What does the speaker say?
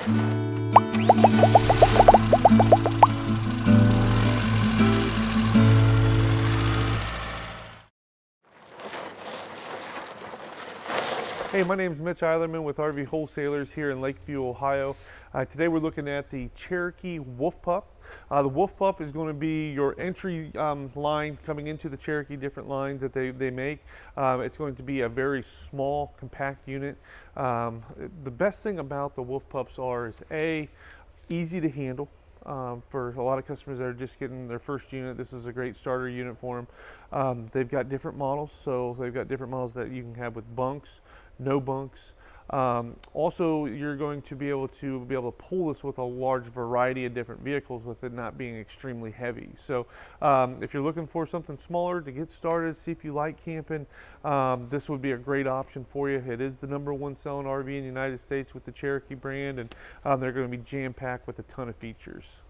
Hey, my name is Mitch Eilerman with RV Wholesalers here in Lakeview, Ohio. Today we're looking at the Cherokee Wolf Pup. The Wolf Pup is going to be your entry line coming into the Cherokee different lines that they make. It's going to be a very small, compact unit. The best thing about the Wolf Pups is easy to handle. For a lot of customers that are just getting their first unit, this is a great starter unit for them. They've got different models, so they've got different models that you can have with bunks, no bunks. Also, you're going to be able to pull this with a large variety of different vehicles with it not being extremely heavy. So if you're looking for something smaller to get started, see if you like camping, this would be a great option for you. It is the #1 selling RV in the United States with the Cherokee brand, and they're going to be jam-packed with a ton of features.